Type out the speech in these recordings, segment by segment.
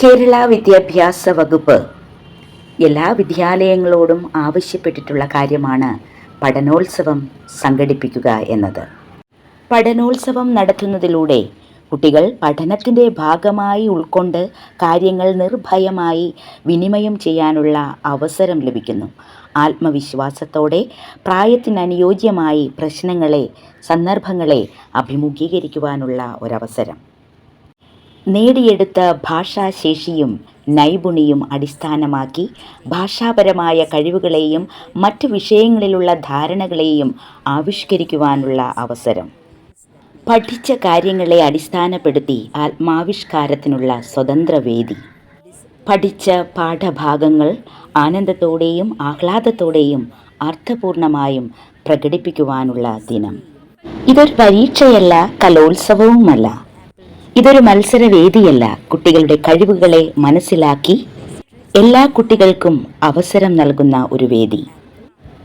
കേരള വിദ്യാഭ്യാസ വകുപ്പ് എല്ലാ വിദ്യാലയങ്ങളോടും ആവശ്യപ്പെട്ടിട്ടുള്ള കാര്യമാണ് പഠനോത്സവം സംഘടിപ്പിക്കുക എന്നത്. പഠനോത്സവം നടത്തുന്നതിലൂടെ കുട്ടികൾ പഠനത്തിൻ്റെ ഭാഗമായി ഉൾക്കൊണ്ട് കാര്യങ്ങൾ നിർഭയമായി വിനിമയം ചെയ്യാനുള്ള അവസരം ലഭിക്കുന്നു. ആത്മവിശ്വാസത്തോടെ പ്രായത്തിനനുയോജ്യമായി പ്രശ്നങ്ങളെ, സന്ദർഭങ്ങളെ അഭിമുഖീകരിക്കുവാനുള്ള ഒരവസരം. നേടിയെടുത്ത ഭാഷാശേഷിയും നൈപുണിയും അടിസ്ഥാനമാക്കി ഭാഷാപരമായ കഴിവുകളെയും മറ്റ് വിഷയങ്ങളിലുള്ള ധാരണകളെയും ആവിഷ്കരിക്കുവാനുള്ള അവസരം. പഠിച്ച കാര്യങ്ങളെ അടിസ്ഥാനപ്പെടുത്തി ആത്മാവിഷ്കാരത്തിനുള്ള സ്വതന്ത്ര വേദി. പഠിച്ച പാഠഭാഗങ്ങൾ ആനന്ദത്തോടെയും ആഹ്ലാദത്തോടെയും അർത്ഥപൂർണമായും പ്രകടിപ്പിക്കുവാനുള്ള ദിനം. ഇതൊരു പരീക്ഷയല്ല, കലോത്സവവുമല്ല. ഇതൊരു മത്സരവേദിയല്ല. കുട്ടികളുടെ കഴിവുകളെ മനസ്സിലാക്കി എല്ലാ കുട്ടികൾക്കും അവസരം നൽകുന്ന ഒരു വേദി.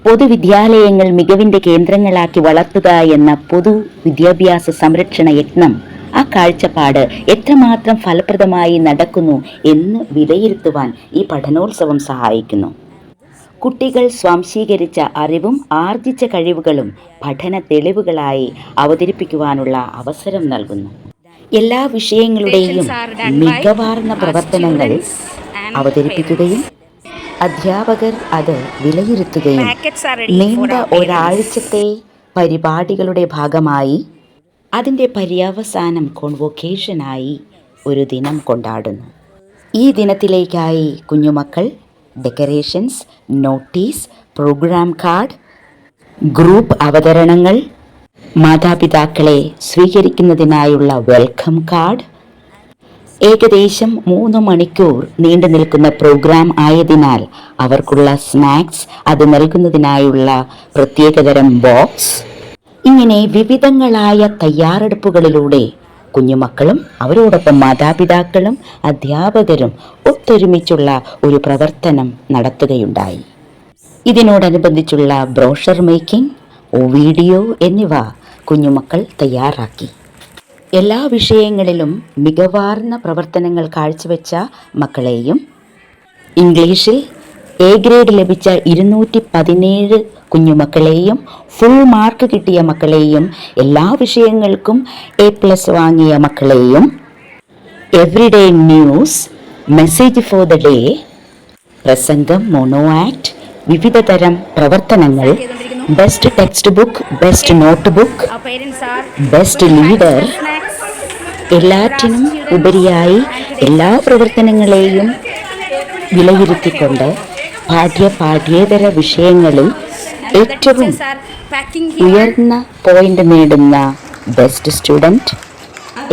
പൊതുവിദ്യാലയങ്ങൾ മികവിൻ്റെ കേന്ദ്രങ്ങളാക്കി വളർത്തുക എന്ന പൊതു വിദ്യാഭ്യാസ സംരക്ഷണ യത്നം, ആ കാഴ്ചപ്പാട് എത്രമാത്രം ഫലപ്രദമായി നടക്കുന്നു എന്ന് വിലയിരുത്തുവാൻ ഈ പഠനോത്സവം സഹായിക്കുന്നു. കുട്ടികൾ സ്വാംശീകരിച്ച അറിവും ആർജിച്ച കഴിവുകളും പഠന തെളിവുകളായി അവതരിപ്പിക്കുവാനുള്ള അവസരം നൽകുന്നു. എല്ലാ വിഷയങ്ങളുടെയും മികവാർന്ന പ്രവർത്തനങ്ങൾ അവതരിപ്പിക്കുകയും അധ്യാപകർ അത് വിലയിരുത്തുകയും നീണ്ട ഒരാഴ്ചത്തെ പരിപാടികളുടെ ഭാഗമായി അതിൻ്റെ പര്യവസാനം കോൺവൊക്കേഷനായി ഒരു ദിനം കൊണ്ടാടുന്നു. ഈ ദിനത്തിലേക്കായി കുഞ്ഞുമക്കൾ decorations, notice, programme card, group അവതരണങ്ങൾ, മാതാപിതാക്കളെ സ്വീകരിക്കുന്നതിനായുള്ള വെൽക്കം കാർഡ്, ഏകദേശം 3 മണിക്കൂർ നീണ്ടു നിൽക്കുന്ന പ്രോഗ്രാം ആയതിനാൽ അവർക്കുള്ള സ്നാക്സ്, അത് നൽകുന്നതിനായുള്ള പ്രത്യേകതരം ബോക്സ്, ഇങ്ങനെ വിവിധങ്ങളായ തയ്യാറെടുപ്പുകളിലൂടെ കുഞ്ഞുമക്കളും അവരോടൊപ്പം മാതാപിതാക്കളും അധ്യാപകരും ഒത്തൊരുമിച്ചുള്ള ഒരു പ്രവർത്തനം നടത്തുകയുണ്ടായി. ഇതിനോടനുബന്ധിച്ചുള്ള ബ്രോഷർ മേക്കിംഗ്, വീഡിയോ എന്നിവ കുഞ്ഞുമക്കൾ തയ്യാറാക്കി. എല്ലാ വിഷയങ്ങളിലും മികവാർന്ന പ്രവർത്തനങ്ങൾ കാഴ്ചവെച്ച മക്കളെയും ഇംഗ്ലീഷിൽ A ഗ്രേഡ് ലഭിച്ച 217 കുഞ്ഞുമക്കളെയും ഫുൾ മാർക്ക് കിട്ടിയ മക്കളെയും എല്ലാ വിഷയങ്ങൾക്കും A+ വാങ്ങിയ മക്കളെയും everyday news, message for the day, പ്രസംഗം, മോണോ ആക്ട്, വിവിധ തരം പ്രവർത്തനങ്ങൾ, best text book, best note book, best leader, എല്ലാറ്റിനും ഉപരിയായി എല്ലാ പ്രവർത്തനങ്ങളെയും വിലയിരുത്തിക്കൊണ്ട് പാഠ്യേതര വിഷയങ്ങളിൽ ഏറ്റവും ഉയർന്ന പോയിന്റ് നേടുന്ന ബെസ്റ്റ് സ്റ്റുഡൻറ്റ്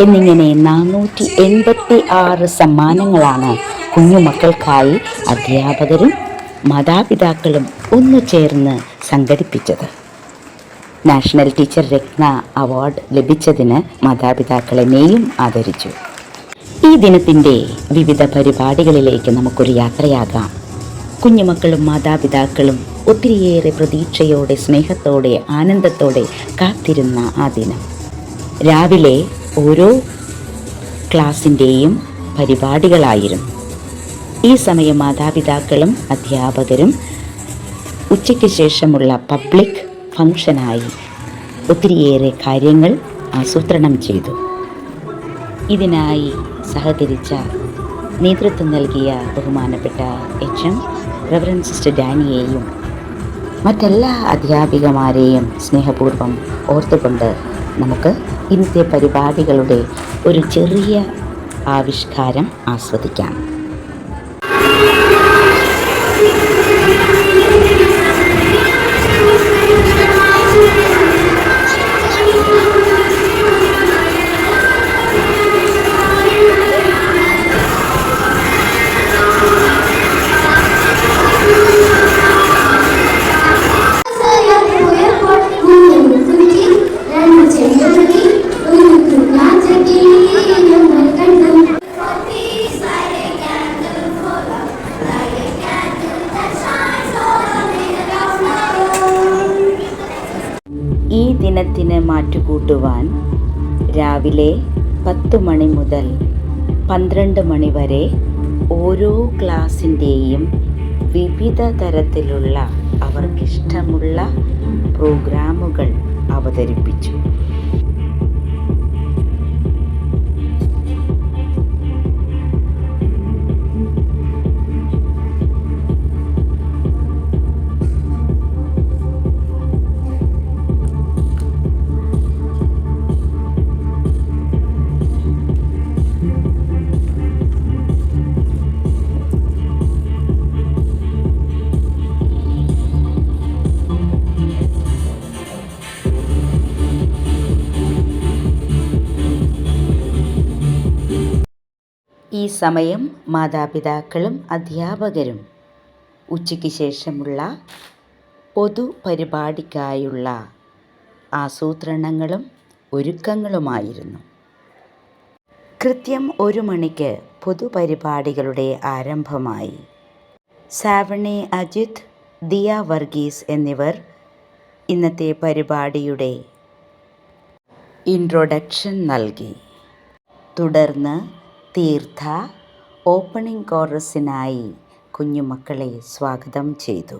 എന്നിങ്ങനെ 486 സമ്മാനങ്ങളാണ് കുഞ്ഞുമക്കൾക്കായി അധ്യാപകരും മാതാപിതാക്കളും ഒന്നുചേർന്ന് സംഘടിപ്പിച്ചത്. നാഷണൽ ടീച്ചർ രത്ന അവാർഡ് ലഭിച്ചതിന് മാതാപിതാക്കളെയും ആദരിച്ചു. ഈ ദിനത്തിൻ്റെ വിവിധ പരിപാടികളിലേക്ക് നമുക്കൊരു യാത്രയാകാം. കുഞ്ഞുമക്കളും മാതാപിതാക്കളും ഒത്തിരിയേറെ പ്രതീക്ഷയോടെ, സ്നേഹത്തോടെ, ആനന്ദത്തോടെ കാത്തിരുന്ന ആ ദിനം. രാവിലെ ഓരോ ക്ലാസിൻ്റെയും പരിപാടികളായിരുന്നു. ഈ സമയം മാതാപിതാക്കളും അധ്യാപകരും ഉച്ചയ്ക്ക് ശേഷമുള്ള പബ്ലിക് ഫംഗ്ഷനായി ഒത്തിരിയേറെ കാര്യങ്ങൾ ആസൂത്രണം ചെയ്തു. ഇതിനായി സഹകരിച്ച, നേതൃത്വം നൽകിയ ബഹുമാനപ്പെട്ട HM റവറൻഡ് സിസ്റ്റർ ഡാനിയെയും മറ്റെല്ലാ അധ്യാപികമാരെയും സ്നേഹപൂർവ്വം ഓർത്തുകൊണ്ട് നമുക്ക് ഇന്നത്തെ പരിപാടികളുടെ ഒരു ചെറിയ ആവിഷ്കാരം ആസ്വദിക്കാം. ഈ ദിനത്തിന് മാറ്റുകൂട്ടുവാൻ രാവിലെ 10 മണി മുതൽ 12 മണി വരെ ഓരോ ക്ലാസ്സിൻ്റെയും വിവിധ തരത്തിലുള്ള അവർക്കിഷ്ടമുള്ള പ്രോഗ്രാമുകൾ അവതരിപ്പിച്ചു. ഈ സമയം മാതാപിതാക്കളും അധ്യാപകരും ഉച്ചയ്ക്ക് ശേഷമുള്ള പൊതുപരിപാടിക്കായുള്ള ആസൂത്രണങ്ങളും ഒരുക്കങ്ങളുമായിരുന്നു. കൃത്യം 1 മണിക്ക് പൊതുപരിപാടികളുടെ ആരംഭമായി. സാവണി അജിത്, ദിയ വർഗീസ് എന്നിവർ ഇന്നത്തെ പരിപാടിയുടെ ഇൻട്രൊഡക്ഷൻ നൽകി. തുടർന്ന് തീർത്ഥ ഓപ്പണിംഗ് കോറസിനായി കുഞ്ഞുമക്കളെ സ്വാഗതം ചെയ്തു.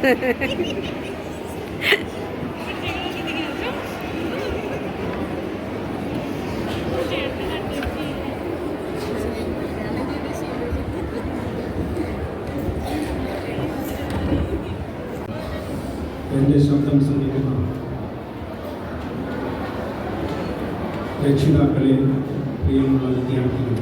എൻ്റെ ശബ്ദം ശ്രമിക്കുന്ന രക്ഷിതാക്കളെ, പ്രിയമുള്ള വിദ്യാർത്ഥികൾ,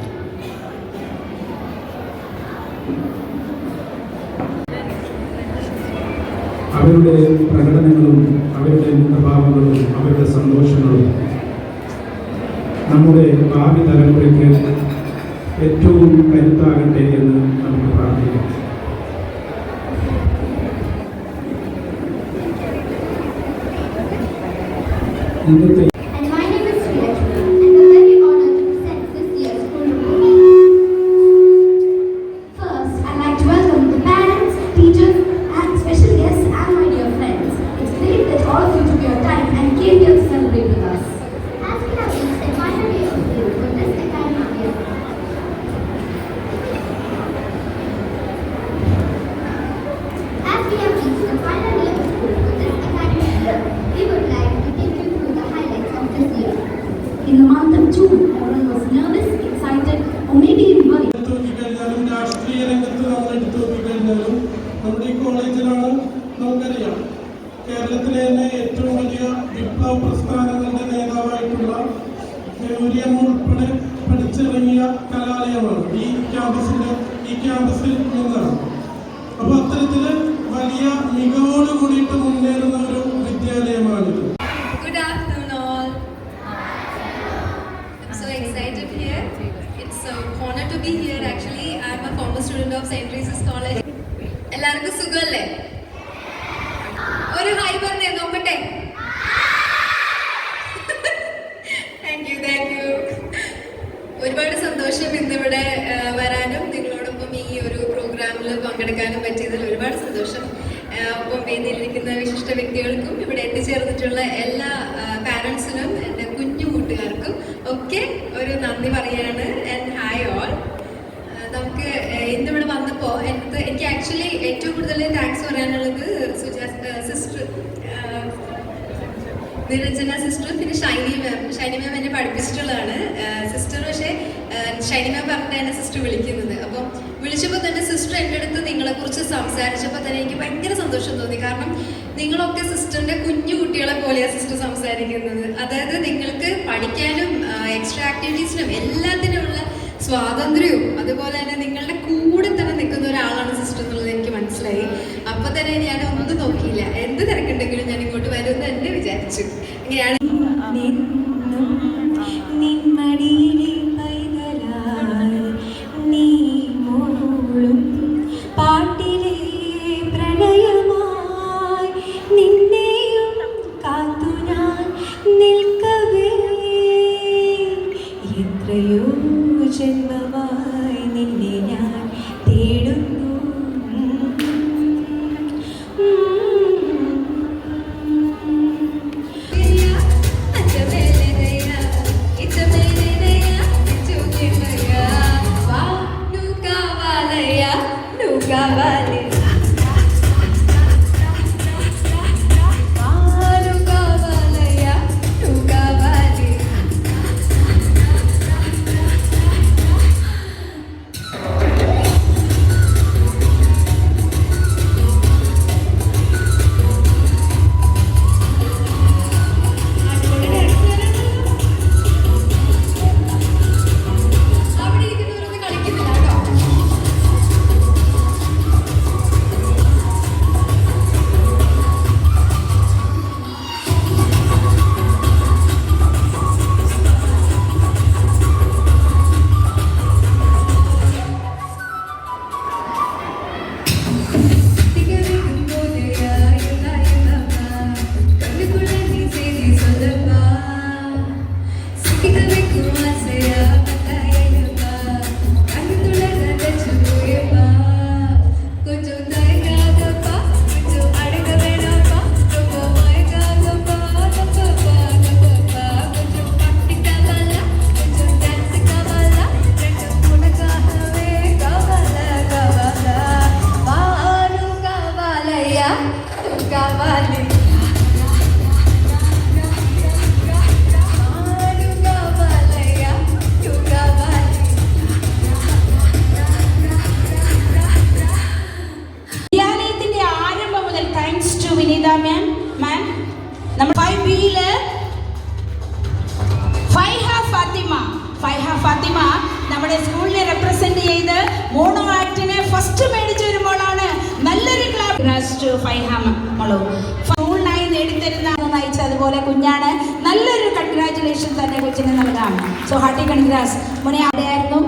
അവരുടെ പ്രകടനങ്ങളും അവരുടെ മുഖഭാവങ്ങളും അവരുടെ സന്തോഷങ്ങളും നമ്മുടെ ഭാവി തലമുറയ്ക്ക് ഏറ്റവും കരുത്താകട്ടെ എന്ന് നമുക്ക് പ്രാർത്ഥിക്കാം. ഇന്നത്തെ In the month of June, everyone was nervous, excited, or maybe even worried. രാഷ്ട്രീയ രംഗത്ത് നമ്മൾ എടുത്തു നോക്കിക്കഴിഞ്ഞാലും നമ്മുടെ ഈ കോളേജിലാണ് നമുക്കറിയാം കേരളത്തിലെ തന്നെ ഏറ്റവും വലിയ വിപ്ലവ പ്രസ്ഥാനങ്ങളുടെ നേതാവായിട്ടുള്ള നെഹ്റുവിയം ഉൾപ്പെടെ പഠിച്ചിറങ്ങിയ കലാലയമാണ് ഈ ക്യാമ്പസിൽ നിന്നാണ്. അപ്പോൾ അത്തരത്തില് വലിയ മികവോട് കൂടിയിട്ട് മുന്നേറുന്ന ഒരു വിദ്യാലയമാണിത്. Good afternoon all. I'm so excited here. It's an honor to be here. Actually, I'm a former student of St. Teresa's College. എല്ലാവർക്കും സുഖമല്ലേ? ഒരു ഹായ് പറഞ്ഞേ നോക്കട്ടെ. Thank you. ഒരുപാട് സന്തോഷം ഇന്നിവിടെ വരാനും നിങ്ങളോടൊപ്പം ഈ ഒരു പ്രോഗ്രാമിൽ പങ്കെടുക്കാനും പറ്റിയതിൽ ഒരുപാട് സന്തോഷം. ഒപ്പം വേദിയിലിരിക്കുന്ന വിശിഷ്ട വ്യക്തികൾക്കും ഇവിടെ എത്തിച്ചേർന്നിട്ടുള്ള എല്ലാ പാരൻസിനും എൻ്റെ കുഞ്ഞു കൂട്ടുകാർക്കും ഒക്കെ ഒരു നന്ദി പറയാണ്. And hi all. നമുക്ക് ഇന്നിവിടെ വന്നപ്പോൾ എനിക്ക് ആക്ച്വലി ഏറ്റവും കൂടുതൽ താങ്ക്സ് പറയാനുള്ളത് സിസ്റ്റർ നിരഞ്ജന സിസ്റ്ററും പിന്നെ ഷൈനി മാം എന്നെ പഠിപ്പിച്ചിട്ടുള്ളതാണ്. സിസ്റ്റർ പക്ഷേ ഷൈനി മാം പറഞ്ഞിട്ടാണ് സിസ്റ്റർ വിളിക്കുന്നത്. അപ്പം വിളിച്ചപ്പോൾ തന്നെ സിസ്റ്റർ എൻ്റെ അടുത്ത് നിങ്ങളെക്കുറിച്ച് സംസാരിച്ചപ്പോൾ തന്നെ എനിക്ക് ഭയങ്കര സന്തോഷം തോന്നി. കാരണം നിങ്ങളൊക്കെ സിസ്റ്ററിൻ്റെ കുഞ്ഞു കുട്ടികളെ പോലെയാണ് സിസ്റ്റർ സംസാരിക്കുന്നത്. അതായത് നിങ്ങൾക്ക് പഠിക്കാനും എക്സ്ട്രാ ആക്ടിവിറ്റീസിനും എല്ലാത്തിനുമുള്ള സ്വാതന്ത്ര്യവും അതുപോലെ തന്നെ നിങ്ങളുടെ കൂടെ തന്നെ നിൽക്കുന്ന ഒരാളാണ് സിസ്റ്റർ എന്നുള്ളത് എനിക്ക് മനസ്സിലായി. അപ്പൊ തന്നെ ഞാൻ ഒന്നും നോക്കിയില്ല, എന്ത് തിരക്കുണ്ടെങ്കിലും ഞാൻ ഇങ്ങോട്ട് വരുമെന്ന് തന്നെ വിചാരിച്ചു. ഇങ്ങനെയാണ് പാട്ടിലെ പ്രണയമായി നിന്നെയും കാത്തു ഞാൻ നിൽക്കവേ എത്രയോ ജന്മമായി നിന്നെ ഞാൻ തേടുന്നു. അച്ഛൻ വിനീത മാം. നമ്മൾ 5Bയില് ഫൈഹ ഫാത്തിമ നമ്മുടെ സ്കൂളിനെ റെപ്രസെന്റ് ചെയ്ത് മോണോ ആക്ടിനെ ഫസ്റ്റ് മേടിച്ച ഒരു മോളാണ്. നല്ലൊരു ക്ലാസ് ഫൈഹ മോളു സ്കൂളിനായി നേടിത്തരുന്ന നയിച്ച അതുപോലെ കുഞ്ഞാണ്. നല്ലൊരു കൺഗ്രാറ്റുലേഷൻ തന്നെ കൊച്ചിന് നൽകാം. So hearty congrats. മോനെ ആയിരുന്നു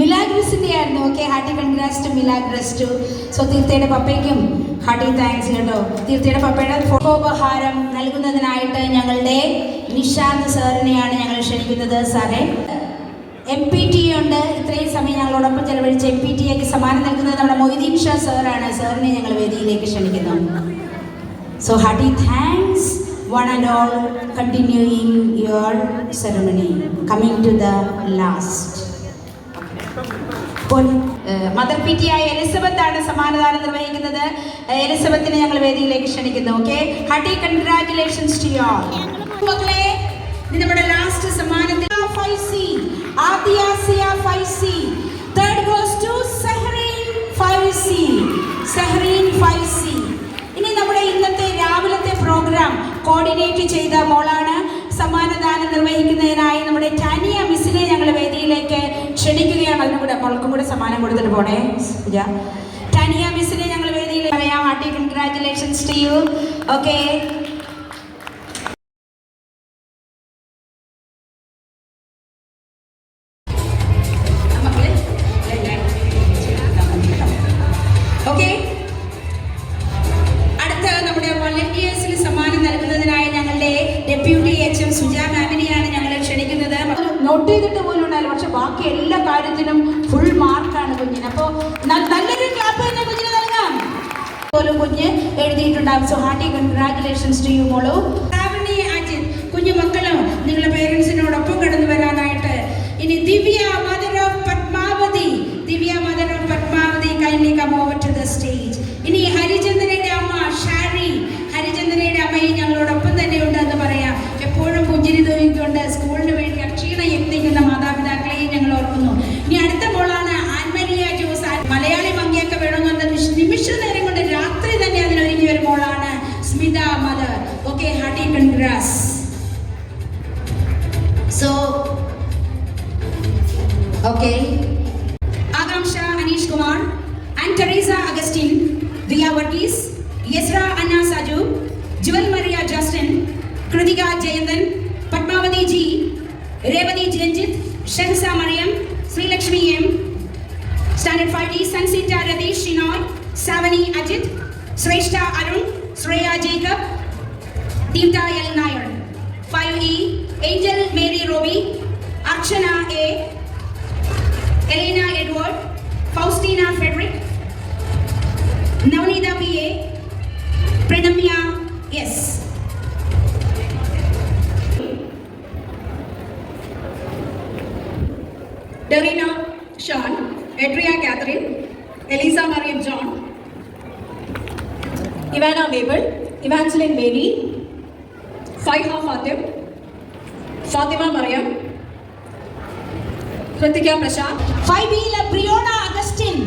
മിലാഗ്രസിന്റെ ആയിരുന്നു. Okay, hearty congrats to Milagres too. So തീർത്ഥയുടെ പപ്പയ്ക്കും ഹാർട്ടി താങ്ക്സ് കേട്ടോ. തീർത്ഥയുടെ പപ്പയുടെ ഫോട്ടോപഹാരം നൽകുന്നതിനായിട്ട് ഞങ്ങളുടെ നിഷാന്ത് സാറിനെയാണ് ഞങ്ങൾ ക്ഷണിക്കുന്നത്. സാറേ, MPTA ഉണ്ട്. ഇത്രയും സമയം ഞങ്ങളോടൊപ്പം ചെലവഴിച്ച MPTAക്ക് സമ്മാനം നൽകുന്നത് നമ്മുടെ മൊയ്തീൻ ഷാ സാറാണ്. സാറിനെ ഞങ്ങൾ വേദിയിലേക്ക് ക്ഷണിക്കുന്നു. So hearty thanks one and all, continuing your ceremony, coming to the last. Mother PT ആയ എലിസബത്ത് ആണ് സമ്മാനദാനം നിർവഹിക്കുന്നത്. എലിസബത്തിനെ ഞങ്ങൾ വേദിയിലേക്ക് ക്ഷണിക്കുന്നു. Okay, hearty congratulations to you all. മക്കളെ, നമ്മുടെ ലാസ്റ്റ് സമ്മാനത്തിന് 5C Adiyasia 5C. Third goes to Sahreen 5C. Sahreen 5C. ഇനി നമ്മുടെ ഇന്നത്തെ രാവിലത്തെ പ്രോഗ്രാം കോർഡിനേറ്റ് ചെയ്ത മോളാണ്. സമ്മാനദാനം നിർവഹിക്കുന്നതിനായി നമ്മുടെ ടാനിയ മിസ്സിനെ ഞങ്ങൾ വേദിയിലേക്ക് ക്ഷണിക്കുകയാണ്. അതിനും കൂടെ മോൾക്കും കൂടെ സമ്മാനം കൊടുത്തിട്ട് പോണേ. ടാനിയ മിസ്സിനെ ഞങ്ങൾ വേദിയിലേക്ക് പറയാം. Hearty congratulations to you. Okay, okay. അടുത്ത നമ്മുടെ വോളണ്ടിയേഴ്സിന് സമ്മാനം നൽകുന്നതിനായി ഞങ്ങളുടെ ഡെപ്യൂട്ടി HM സുജാ മാമിനെയാണ് ഞങ്ങൾ ക്ഷണിക്കുന്നത്. നോട്ട് ചെയ്തിട്ട് പോലും ഉണ്ടായാലും, പക്ഷെ ബാക്കി എല്ലാ കാര്യത്തിനും ഫുൾ മാർക്കാണ് കുഞ്ഞിന്. അപ്പോൾ നല്ലൊരു ക്ലാപ്പ് തന്നെ കുഞ്ഞിന് നൽകാം. പോലും കുഞ്ഞ് എഴുതിയിട്ടുണ്ടാകും. So hearty congratulations to you മോളു. ശ്രാവണി അജിത്, കുഞ്ഞു മക്കളും നിങ്ങളുടെ പേരൻസിനോടൊപ്പം കടന്നു വരാനായിട്ട്. ഇനി Divya mother of Padmavathi. Kindly come over to the stage. ഇനി ഹരിചന്ദ്രയുടെ അമ്മ ഷാരി. ഹരിചന്ദ്രയുടെ അമ്മയും ഞങ്ങളോടൊപ്പം തന്നെ ഉണ്ട് എന്ന് പറയാം. എപ്പോഴും പുഞ്ചിരി തൂങ്ങിക്കൊണ്ട് സ്കൂളിന് വേണ്ടി അക്ഷീണം യത്നിക്കുന്ന മാതാപിതാക്കളെയും ഞങ്ങൾ ഓർക്കുന്നു. ഇനി അടുത്ത മോളാണ് ആൻമരിയ ജോസ്. മലയാളി ഭംഗിയൊക്കെ വേണമെന്നുണ്ട് നിമിഷ നേരം കൊണ്ട് രാത്രി തന്നെ അതിനൊരുങ്ങി ഒരു മോളാണ് Smitha mother. Okay, hearty congrats. So okay, ആകാംക്ഷ Aneesh Kumar and Teresa Agustin, Dia Varghese, Yesra Anna Saju, Jewel Maria Justin, Kritika Jayandan, Padmavati G, Revati Janjit, Shahsa Mariam, Sri Lakshmi M, Standard 5D, Sansita Radish Shinoy, Savani Ajit, Sreshta Arun, Shreya Jacob, Deepta L. Nair. 5E, Angel Mary Robi, Archana A, Elena Edward, Faustina Frederick, Navneeta PA, Pranamya S. Darina Sean, Adria Catherine, Elisa Mariam John, Ivana Mabel, Evangeline Mary, Faiha Fatim, Fatima Mariam, Kritika Prashant. 5Bയിലെ Briona Augustine.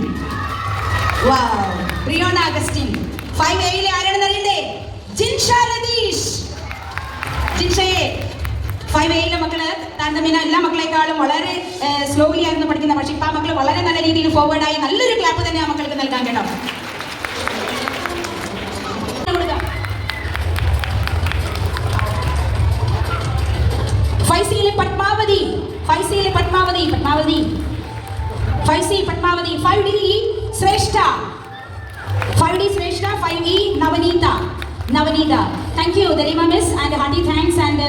Wow, Briona Augustine. 5Aയിലെ ആരാണെന്ന് അറിയണ്ടേ? ജിൻഷ രതീഷ്. ജിൻഷയെ 5Aയിലെ മക്കള് താരതമ്യേന എല്ലാ മക്കളെക്കാളും വളരെ slowly ആയിരുന്നു പഠിക്കുന്ന. പക്ഷെ ഇപ്പം ആ മക്കൾ വളരെ നല്ല രീതിയിൽ ഫോർവേഡായി. നല്ലൊരു ക്ലാപ്പ് തന്നെ ആ മക്കൾക്ക് നൽകാൻ കേട്ടോ. 5Cയിലെ Padmavati. 5C Padmavati. 5C Padmavati. 5D Sreshta. 5D Sreshta. 5E Navaneeta. Thank you Delima Miss and hearty thanks. And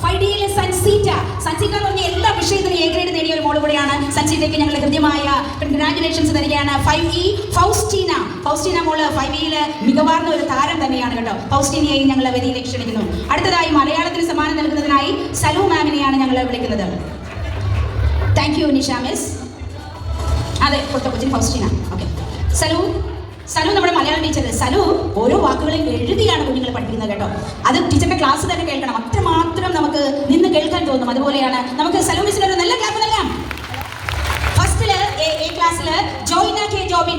5D Sansita. Sansita എന്ന് പറഞ്ഞ എല്ലാ വിഷയത്തിലും A grade നേടിയ ഒരു മോൾ കൂടിയാണ്. സൻസിറ്റയ്ക്ക് ഞങ്ങൾ ഹൃദ്യമായ കൺഗ്രാറ്റുലേഷൻസ് തരികയാണ്. 5E ഫൗസ്റ്റീന മോള് 5Eയിലെ മികവാർന്ന ഒരു താരം തന്നെയാണ് കേട്ടോ. ഫൗസ്റ്റീനയെയും ഞങ്ങൾ വേദിയിലേക്ക് ക്ഷണിക്കുന്നു. അടുത്തതായി മലയാളത്തിന് സമ്മാനം നൽകുന്നതിനായി സലു മാമിനെയാണ് ഞങ്ങൾ വിളിക്കുന്നത്. Thank you Nisha miss. അതെ, കൊടുത്ത കൊച്ചിൻ ഫൗസ്റ്റീന. ഓക്കെ, സലു നമ്മുടെ മലയാളം ടീച്ചർ. സലു ഓരോ വാക്കുകളും എഴുതിയാണ് കുഞ്ഞുങ്ങളെ പഠിപ്പിക്കുന്നത് കേട്ടോ. അത് ടീച്ചറിന്റെ ക്ലാസ് തന്നെ കേൾക്കണം. അത്രമാത്രം നമുക്ക് നിന്ന് കേൾക്കാൻ തോന്നും. അതുപോലെയാണ്. നമുക്ക് സലു മിസ്സിന് ഒരു നല്ല ക്ലാപ്പ് നൽകാം. ഫസ്റ്റില് A ക്ലാസ്സില് ജോയ്ന കെ ജോബിൻ.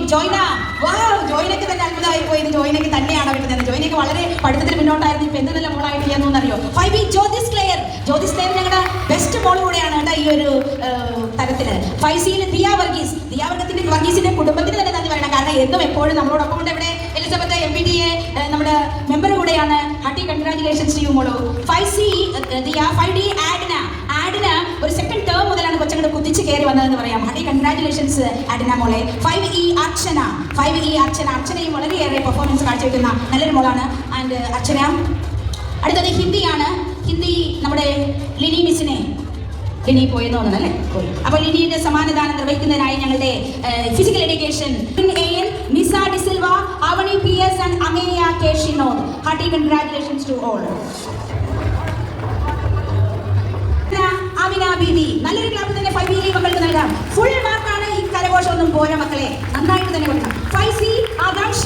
ജോയ്നക്ക് തന്നെ അത്ഭുതമായി പോയി ഇത് ജോയിനൊക്കെ തന്നെയാണ് കിട്ടുന്നത്. ജോയിനൊക്കെ വളരെ പഠിത്തത്തിൽ മുന്നോട്ടായിരുന്നു. ഇപ്പൊ എന്ത് നല്ല മോളായിട്ട് ചെയ്യാന്നറിയോ? 5B Jyothis Claire. Jyothis Claire ഞങ്ങളുടെ ബെസ്റ്റ് മോൾ കൂടെയാണ് കേട്ടോ ഈ ഒരു തരത്തില്. 5Cയിൽ ദിയ വർഗീസ്. ദിയ വർഗീസിന്റെ കുടുംബത്തിന് തന്നെ നന്ദി പറയണം. കാരണം എന്നും എപ്പോഴും നമ്മളോടൊപ്പം കൊണ്ട് ഇവിടെ എലിസബത്ത് MPTA നമ്മുടെ മെമ്പർ കൂടെയാണ്. ഹാർട്ടി കൺഗ്രാജുലേഷൻസ് ടു യു മോളോ. 5C ദിയ. 5D ആഡിന. ആഡിന ഒരു സെക്കൻഡ് ടേം മുതലാണ് കൊച്ചങ്ങോട് കുതിച്ച് കയറി വന്നതെന്ന് പറയാം. ഹാർട്ടി കൺഗ്രാജുലേഷൻസ് ആഡിന മോളെ. 5E അർച്ചന. 5E അർച്ചന. അർച്ചനയും വളരെയേറെ പെർഫോമൻസ് കാഴ്ചവെക്കുന്ന നല്ലൊരു മോളാണ്. ആൻഡ് അർച്ചന. അടുത്തത് ഹിന്ദിയാണ്. ഹിന്ദി നമ്മുടെ ലിനി മിസ്സിനെ. ലിനി പോയെന്ന് തോന്നുന്നു അല്ലേ? പോയി. അപ്പോൾ ലിനിയുടെ സമ്മാനദാനം നിർവഹിക്കുന്നതിനായി ഞങ്ങളുടെ physical education AN Nisa D'Silva, Avani PS and Ameya K Shinod. Hearty congratulations to all. Amina Beebi. നല്ലൊരു ക്ലാപ്പ് തന്നെ 5B മക്കൾക്ക് നൽകാം. ഫുൾ മാർക്കാണ്. ഈ കരഘോഷം ഒന്നും പോരാ മക്കളെ, നന്നായിട്ട് തന്നെ കൊടുക്കണം. 5C Akanksha,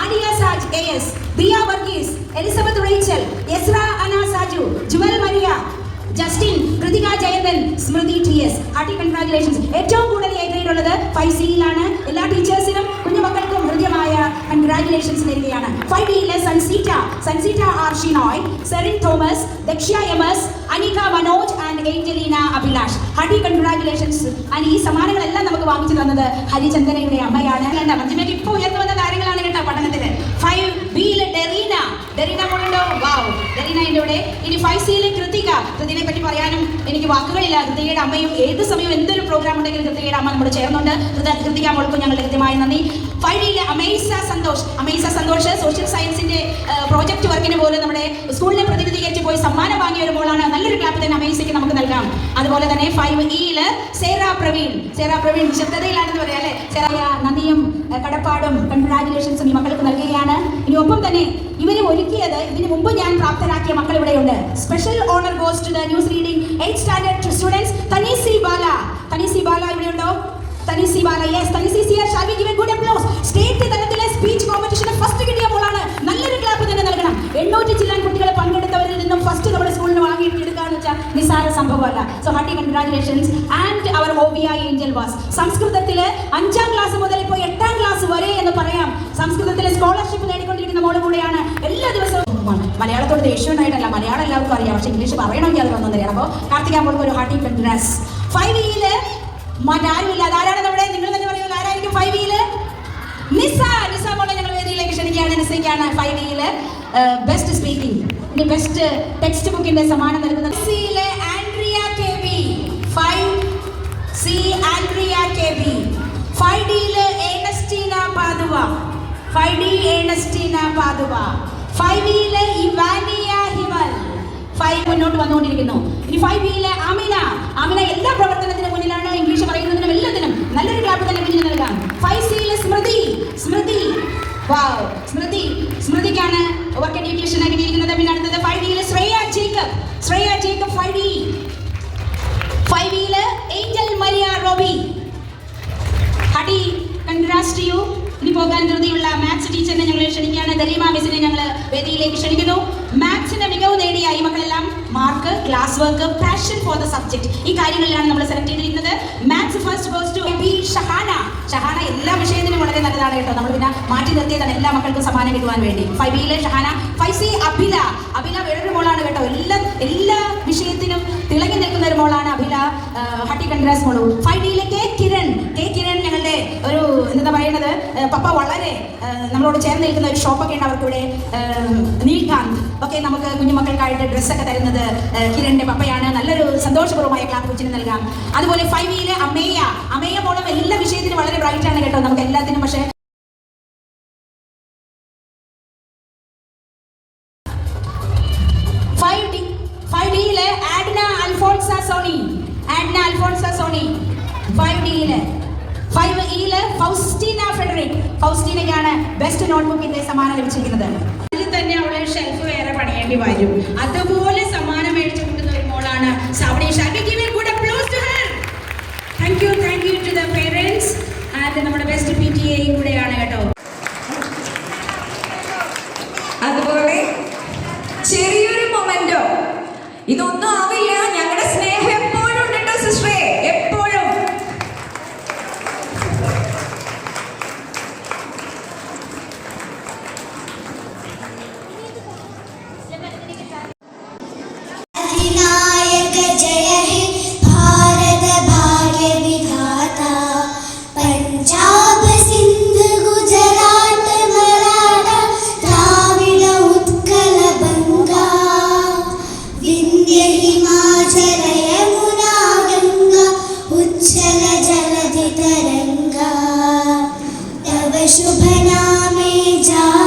Aliya Saj AS, Diya Varghese, Elizabeth Rachel, Yusra Ana Saju, Jewel Maria, Justin, Krithika Jayanthan, Smriti TS. Hearty congratulations. ഏറ്റവും കൂടുതൽ A ഗ്രേഡ് ഉള്ളത് 5Cയിലാണ്. എല്ലാ ടീച്ചേഴ്സിനും കുഞ്ഞുമക്കൾക്കും ഹൃദ്യമായ കൺഗ്രാജുലേഷൻസ് നേരുകയാണ്. 5Dയിലെ Sanseeta R Shinoy, Serin Thomas, Dakshya MS, Anika Manoj and Angelina Abhilash. Hearty congratulations. And ഈ സമ്മാനങ്ങളെല്ലാം നമുക്ക് വാങ്ങിച്ചു തന്നത് ഹരിചന്ദനയുടെ അമ്മയാണ്. മഞ്ജുമേക്ക് ഇപ്പോൾ ഉയർന്നു വന്ന താരങ്ങളാണ് കേട്ടോ പഠനത്തിന്. 5Bയിലെ ഡെറീന മോളുണ്ടോ? വാവ്, ഡെറീന എൻ്റെ ഇവിടെ. ഇനി 5Cയിലെ കൃതിനെ പറ്റി പറയാനും എനിക്ക് വാക്കുകളില്ല. കൃതികയുടെ അമ്മയും ഏത് സമയവും എന്തൊരു പ്രോഗ്രാം ഉണ്ടെങ്കിലും കൃതികയുടെ അമ്മ നമ്മൾ ചേർന്നുണ്ട്. കൃതിക മോൾക്കും ഞങ്ങളുടെ കൃത്യമായ നന്ദി. 5Dയിലെ അമേസ സന്തോഷ് സോഷ്യൽ സയൻസിന്റെ പ്രോജക്റ്റ് വർക്കിന് പോലും നമ്മുടെ സ്കൂളിനെ പ്രതിനിധീകരിച്ച് പോയി സമ്മാനം വാങ്ങിയ ഒരു മോളാണ്. നല്ലൊരു ക്ലാപ്പ് തന്നെ അമേസയ്ക്ക് നമുക്ക് നൽകാം. അതുപോലെ തന്നെ 5Eയില് സേറ പ്രവീൺ ശബ്ദതയിലാണെന്ന് പറയാം അല്ലെ. നന്ദിയും കടപ്പാടും കൺഗ്രാജുലേഷൻസും ഈ മക്കൾക്ക് നൽകുകയാണ്. ഇനി ഒപ്പം തന്നെ ഇവരെ ഒരുക്കിയത് ഇതിനു മുമ്പ് ഞാൻ പ്രാപ്തരാക്കിയ മക്കൾ ഇവിടെയുണ്ട്. Special honour goes to the news reading 8th standard students. Thanisi Bala ഇവിടെയുണ്ടോ? തനീസി ബാല. യെസ്, തനീസി സിയർ. Shall we give a good applause. State തലത്തിലെ സ്പീച്ച് കോമ്പറ്റീഷന് ഫസ്റ്റ് കിട്ടിയ മോളാണ്. നല്ലൊരു ക്ലാപ്പ് തന്നെ നൽകണം. 800 ചില്ലാൻ കുട്ടികൾ പങ്കെടുത്തവരിൽ നിന്നും ഫസ്റ്റ് നമ്മുടെ സ്കൂളിന് വാങ്ങിയെടുക്കാന്ന് വെച്ചാൽ നിസ്സാര സംഭവമല്ല. So hearty congratulations. ആൻഡ് അവർ OBI ഏഞ്ചൽ വാസ്. സംസ്കൃതത്തില് 5ാം ക്ലാസ് മുതൽ ഇപ്പോൾ 8ാം ക്ലാസ് വരെ എന്ന് പറയാം സംസ്കൃതത്തിലെ സ്കോളർഷിപ്പ് നേടിക്കൊണ്ടിരിക്കുന്ന മോള് കൂടെയാണ്. എല്ലാ ദിവസവും മലയാളത്തോട് ദേഷ്യമുണ്ടായിട്ടല്ല, മലയാളം എല്ലാവർക്കും അറിയാം. പക്ഷേ ഇംഗ്ലീഷ് പറയണമെങ്കിൽ അത് വന്നു തരാം. അപ്പോൾ കാർത്തിക മോൾക്ക് ഒരു ഹാർട്ടി കൺഗ്രാറ്റ്സ്. 5Eയില് മറ്റാരുമില്ല. അതാരാണ് നമ്മുടെ, നിങ്ങൾ തന്നെ പറയുമല്ലോ ആരായിരിക്കും 5Eയില്? നിസ മോളെ ഞങ്ങൾ വേദിയിലേക്ക് ക്ഷണിക്കുകയാണ്. നിസയ്ക്കാണ് 5Eയില് ബെസ്റ്റ് സ്പീക്കിംഗ്, ഇനി ബെസ്റ്റ് ടെക്സ്റ്റ് ബുക്കിന്റെ സമ്മാനം നൽകുന്നത്. 5Cയിലെ Andrea KB. 5C Andrea KB. 5Dയിലെ Ernestina Paduva. 5D Ernestina Paduva. 5Eയിലെ ഇവാനിയ ഹിമൽ. 5 മുന്നോട്ട് വന്നുകൊണ്ടിരിക്കുന്നു. ഇനി 5Bയിലെ ആമിന എല്ലാ പ്രവർത്തനത്തിനും മുന്നിലാണ്. ഇംഗ്ലീഷ് പറയുന്നതിനും എല്ലാത്തിനും നല്ലൊരു ക്ലാപ്പ് തന്നെ പിന്നിൽ നൽകാം. 5Cയിലെ സ്മൃതി. വാവ്, സ്മൃതിക്കാണ് വർക്ക് എഡ്യൂക്കേഷൻ കിട്ടിയിരിക്കുന്നത്. പിന്നെ അടുത്തത് 5Dയിലെ ശ്രേയ ജേക്കബ് 5D. 5Eയിലെ Angel Maria Roby. Hearty congrats to you. ഇനി പോകാൻ ധൃതിയുള്ള മാത്സ് ടീച്ചറിനെ ഞങ്ങൾ ക്ഷണിക്കുകയാണ്. ദലീമ മിസ്സിനെ ഞങ്ങൾ വേദിയിലേക്ക് ക്ഷണിക്കുന്നു. മാത്സിന്റെ മികവ് നേടിയ ഈ മക്കളെല്ലാം mark, class work, passion for the subject, ഈ കാര്യങ്ങളിലാണ് നമ്മൾ സെലക്ട് ചെയ്തിരിക്കുന്നത്. Maths first goes to Shahana. എല്ലാ വിഷയത്തിനും വളരെ നല്ലതാണ് കേട്ടോ. നമ്മൾ പിന്നെ മാറ്റി നിർത്തിയതാണ് എല്ലാ മക്കൾക്കും സമ്മാനം കിട്ടുവാൻ വേണ്ടി. 5Bയിലെ ഷഹാന. 5C അഭില വേറൊരു മോളാണ് കേട്ടോ. എല്ലാ വിഷയത്തിനും തിളങ്ങി നിൽക്കുന്ന ഒരു മോളാണ് അഭില. ഹാർട്ടി കൺഗ്രാറ്റ്സ് മോളു. 5Dയിലെ കെ കിരൺ ഞങ്ങളുടെ ഒരു എന്താ പറയുന്നത്, പപ്പ വളരെ നമ്മളോട് ചേർന്ന് നിൽക്കുന്ന ഒരു ഷോപ്പൊക്കെ ഉണ്ട് അവർക്കിവിടെ, നീൽകാന്ത്. ഓക്കെ, നമുക്ക് കുഞ്ഞുമക്കൾക്കായിട്ട് ഡ്രസ്സൊക്കെ തരുന്നത് കിരണിന്റെ പപ്പയാണ്. നല്ലൊരു സന്തോഷപൂർവ്വമായ ക്ലാസ് കൊച്ചിന് നൽകാം. അതുപോലെ 5Eയിലെ അമേയ മോളും എല്ലാ വിഷയത്തിനും വളരെ ബ്രൈറ്റ് ആണ് കേട്ടോ. നമുക്ക് എല്ലാത്തിനും പക്ഷേ 5Dയിലെ ആഡ്ന അൽഫോൺസ സോണി. 5Eയിലെ ഫൗസ്റ്റീന ഫ്രെഡറിക്. ഫൗസ്റ്റീനയ്ക്കാണ് ബെസ്റ്റ് നോട്ട്ബുക്കിന്റെ സമ്മാനം ലഭിച്ചിരിക്കുന്നത്. അതിൽ തന്നെ അവളെ ഷെൽഫ് വേറെ പണിയേണ്ടി വരും. അതുപോലെ സമ്മാനം മേടിച്ചു കിട്ടുന്ന ഒരു മോളാണ് Savani. Thank you to the parents and നമ്മുടെ ബെസ്റ്റ് PTA കൂടെയാണ് കേട്ടോ. അതുപോലെ ചെറിയൊരു മൊമെന്റോ, ഇതൊന്നും ആവില്ല. ഞങ്ങളുടെ സ്നേഹം എപ്പോഴും ഉണ്ട് കേട്ടോ സിസ്റ്ററെ, എപ്പോഴും. शुभ नामे जा